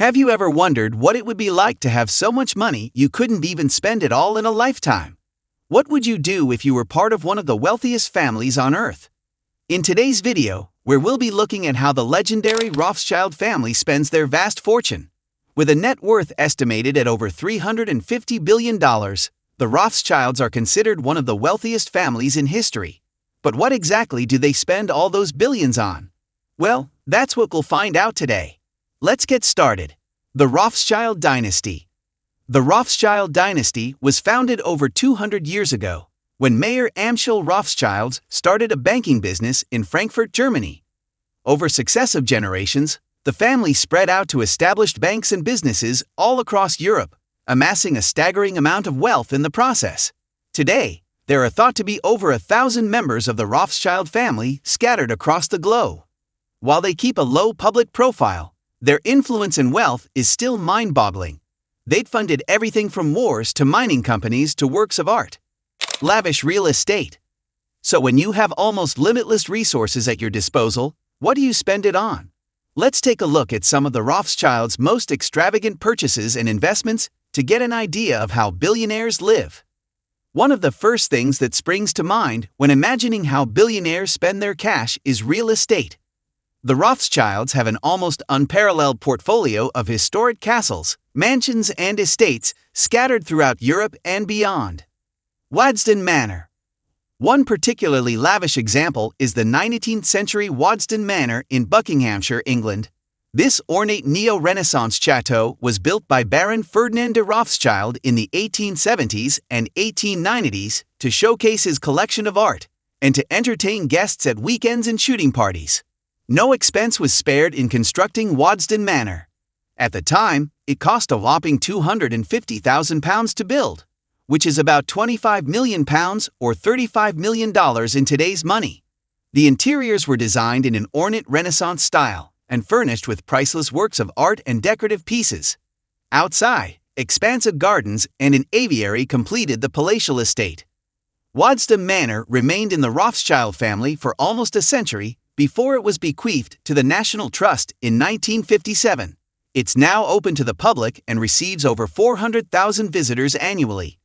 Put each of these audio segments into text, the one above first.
Have you ever wondered what it would be like to have so much money you couldn't even spend it all in a lifetime? What would you do if you were part of one of the wealthiest families on Earth? In today's video, where we'll be looking at how the legendary Rothschild family spends their vast fortune. With a net worth estimated at over $350 billion, the Rothschilds are considered one of the wealthiest families in history. But what exactly do they spend all those billions on? Well, that's what we'll find out today. Let's get started. The Rothschild Dynasty. The Rothschild Dynasty was founded over 200 years ago, when Mayor Amschel Rothschild started a banking business in Frankfurt, Germany. Over successive generations, the family spread out to established banks and businesses all across Europe, amassing a staggering amount of wealth in the process. Today, there are thought to be over 1,000 members of the Rothschild family scattered across the globe. While they keep a low public profile, their influence and wealth is still mind-boggling. They'd funded everything from wars to mining companies to works of art. Lavish real estate. So when you have almost limitless resources at your disposal, what do you spend it on? Let's take a look at some of the Rothschilds' most extravagant purchases and investments to get an idea of how billionaires live. One of the first things that springs to mind when imagining how billionaires spend their cash is real estate. The Rothschilds have an almost unparalleled portfolio of historic castles, mansions, and estates scattered throughout Europe and beyond. Wadon Manor. One particularly lavish example is the 19th century Wadon Manor in Buckinghamshire, England. This ornate neo-Renaissance chateau was built by Baron Ferdinand de Rothschild in the 1870s and 1890s to showcase his collection of art and to entertain guests at weekends and shooting parties. No expense was spared in constructing Wadon Manor. At the time, it cost a whopping £250,000 to build, which is about £25 million or $35 million in today's money. The interiors were designed in an ornate Renaissance style and furnished with priceless works of art and decorative pieces. Outside, expansive gardens and an aviary completed the palatial estate. Wadon Manor remained in the Rothschild family for almost a century before it was bequeathed to the National Trust in 1957. It's now open to the public and receives over 400,000 visitors annually.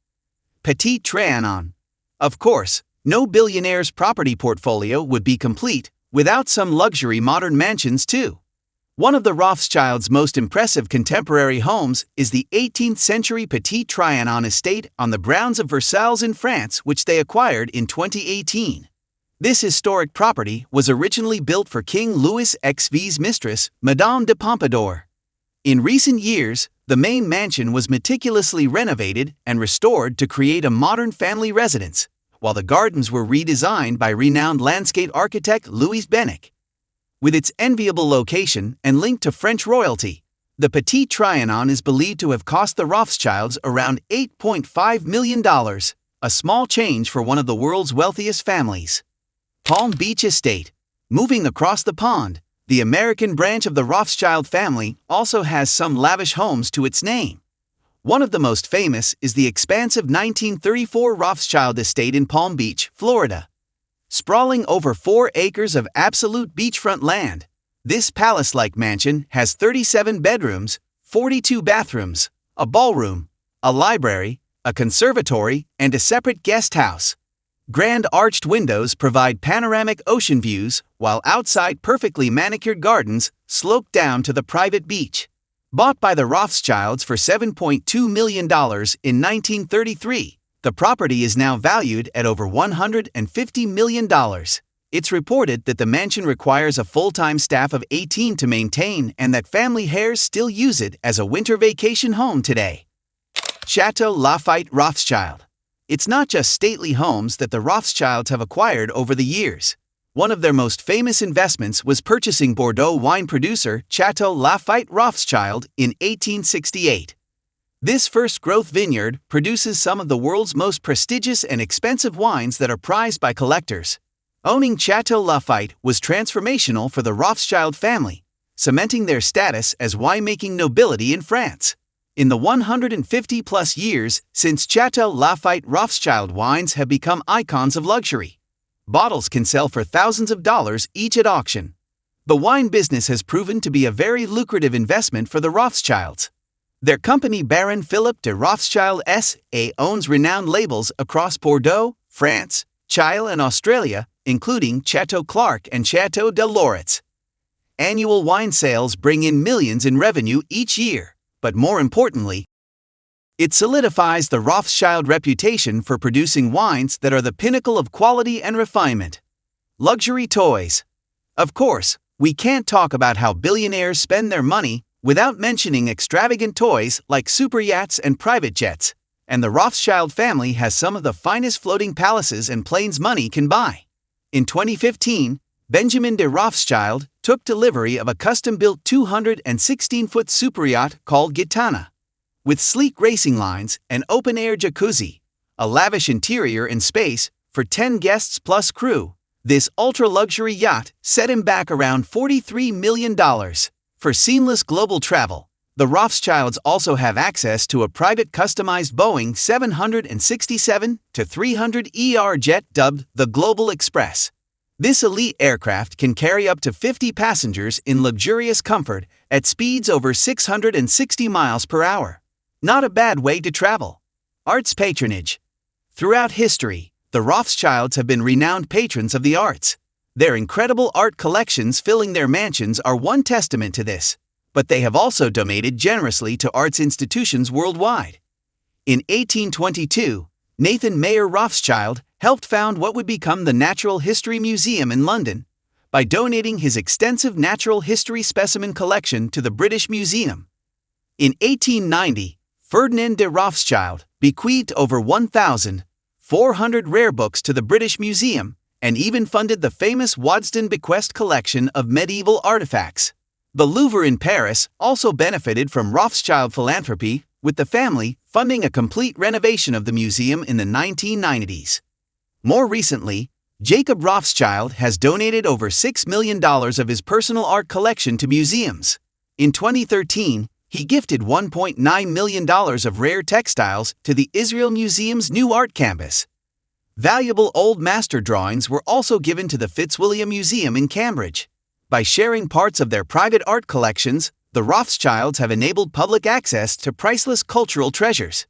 Petite Trianon. Of course, no billionaire's property portfolio would be complete without some luxury modern mansions too. One of the Rothschilds' most impressive contemporary homes is the 18th century Petite Trianon estate on the grounds of Versailles in France, which they acquired in 2018. This historic property was originally built for King Louis XV's mistress, Madame de Pompadour. In recent years, the main mansion was meticulously renovated and restored to create a modern family residence, while the gardens were redesigned by renowned landscape architect Louis Benech. With its enviable location and link to French royalty, the Petite Trianon is believed to have cost the Rothschilds around $8.5 million, a small change for one of the world's wealthiest families. Palm Beach Estate. Moving across the pond, the American branch of the Rothschild family also has some lavish homes to its name. One of the most famous is the expansive 1934 Rothschild estate in Palm Beach, Florida. Sprawling over 4 acres of absolute beachfront land, this palace-like mansion has 37 bedrooms, 42 bathrooms, a ballroom, a library, a conservatory, and a separate guest house. Grand arched windows provide panoramic ocean views, while outside perfectly manicured gardens slope down to the private beach. Bought by the Rothschilds for $7.2 million in 1933, the property is now valued at over $150 million. It's reported that the mansion requires a full-time staff of 18 to maintain and that family heirs still use it as a winter vacation home today. Chateau Lafite Rothschild. It's not just stately homes that the Rothschilds have acquired over the years. One of their most famous investments was purchasing Bordeaux wine producer Chateau Lafite Rothschild in 1868. This first-growth vineyard produces some of the world's most prestigious and expensive wines that are prized by collectors. Owning Chateau Lafite was transformational for the Rothschild family, cementing their status as winemaking nobility in France. In the 150-plus years since Chateau Lafite, Rothschild wines have become icons of luxury. Bottles can sell for thousands of dollars each at auction. The wine business has proven to be a very lucrative investment for the Rothschilds. Their company Baron Philippe de Rothschild S.A. owns renowned labels across Bordeaux, France, Chile and Australia, including Chateau and Chateau de Loretz. Annual wine sales bring in millions in revenue each year, but more importantly, it solidifies the Rothschild reputation for producing wines that are the pinnacle of quality and refinement. Luxury toys. Of course, we can't talk about how billionaires spend their money without mentioning extravagant toys like super yachts and private jets, and the Rothschild family has some of the finest floating palaces and planes money can buy. In 2015, Benjamin de Rothschild took delivery of a custom-built 216-foot superyacht called Gitana. With sleek racing lines, an open-air jacuzzi, a lavish interior and space for 10 guests plus crew, this ultra-luxury yacht set him back around $43 million. For seamless global travel, the Rothschilds also have access to a private customized Boeing 767-300ER jet dubbed the Global Express. This elite aircraft can carry up to 50 passengers in luxurious comfort at speeds over 660 miles per hour. Not a bad way to travel. Arts patronage. Throughout history, the Rothschilds have been renowned patrons of the arts. Their incredible art collections filling their mansions are one testament to this, but they have also donated generously to arts institutions worldwide. In 1822, Nathan Mayer Rothschild helped found what would become the Natural History Museum in London by donating his extensive natural history specimen collection to the British Museum. In 1890, Ferdinand de Rothschild bequeathed over 1,400 rare books to the British Museum and even funded the famous Wadon bequest collection of medieval artifacts. The Louvre in Paris also benefited from Rothschild philanthropy, with the family funding a complete renovation of the museum in the 1990s. More recently, Jacob Rothschild has donated over $6 million of his personal art collection to museums. In 2013, he gifted $1.9 million of rare textiles to the Israel Museum's new art campus. Valuable old master drawings were also given to the Fitzwilliam Museum in Cambridge. By sharing parts of their private art collections, the Rothschilds have enabled public access to priceless cultural treasures.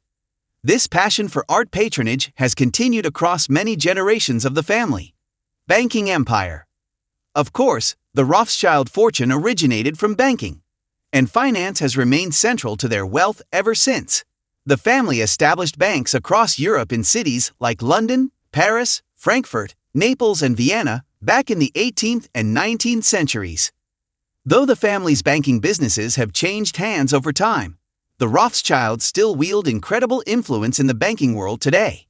This passion for art patronage has continued across many generations of the family. Banking empire. Of course, the Rothschild fortune originated from banking, and finance has remained central to their wealth ever since. The family established banks across Europe in cities like London, Paris, Frankfurt, Naples, and Vienna back in the 18th and 19th centuries. Though the family's banking businesses have changed hands over time, the Rothschilds still wield incredible influence in the banking world today.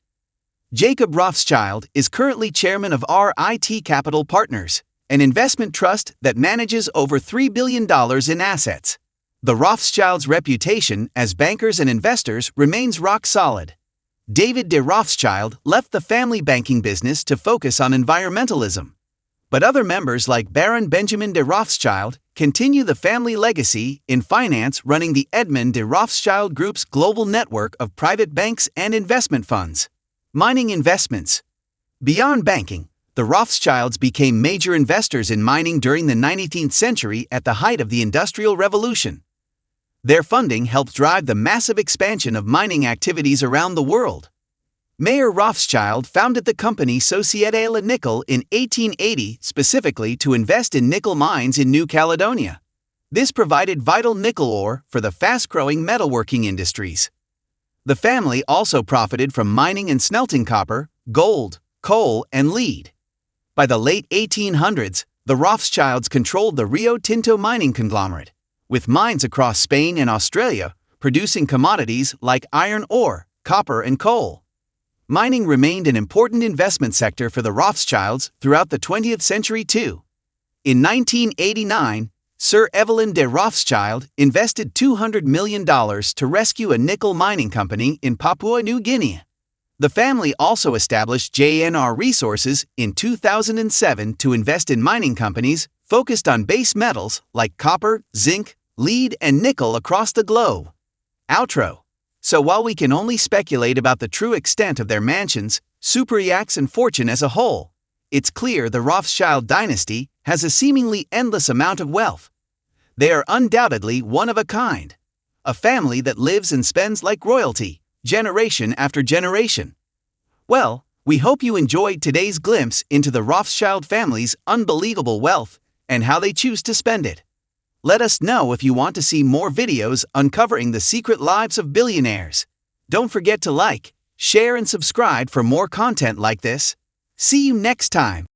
Jacob Rothschild is currently chairman of RIT Capital Partners, an investment trust that manages over $3 billion in assets. The Rothschilds' reputation as bankers and investors remains rock solid. David de Rothschild left the family banking business to focus on environmentalism. But other members like Baron Benjamin de Rothschild continue the family legacy in finance, running the Edmond de Rothschild Group's global network of private banks and investment funds. Mining investments. Beyond banking, the Rothschilds became major investors in mining during the 19th century at the height of the Industrial Revolution. Their funding helped drive the massive expansion of mining activities around the world. Mayer Rothschild founded the company Société Le Nickel in 1880 specifically to invest in nickel mines in New Caledonia. This provided vital nickel ore for the fast-growing metalworking industries. The family also profited from mining and smelting copper, gold, coal, and lead. By the late 1800s, the Rothschilds controlled the Rio Tinto mining conglomerate, with mines across Spain and Australia producing commodities like iron ore, copper, and coal. Mining remained an important investment sector for the Rothschilds throughout the 20th century too. In 1989, Sir Evelyn de Rothschild invested $200 million to rescue a nickel mining company in Papua New Guinea. The family also established JNR Resources in 2007 to invest in mining companies focused on base metals like copper, zinc, lead, and nickel across the globe. Outro. So while we can only speculate about the true extent of their mansions, super yachts, and fortune as a whole, it's clear the Rothschild dynasty has a seemingly endless amount of wealth. They are undoubtedly one of a kind. A family that lives and spends like royalty, generation after generation. Well, we hope you enjoyed today's glimpse into the Rothschild family's unbelievable wealth and how they choose to spend it. Let us know if you want to see more videos uncovering the secret lives of billionaires. Don't forget to like, share, and subscribe for more content like this. See you next time.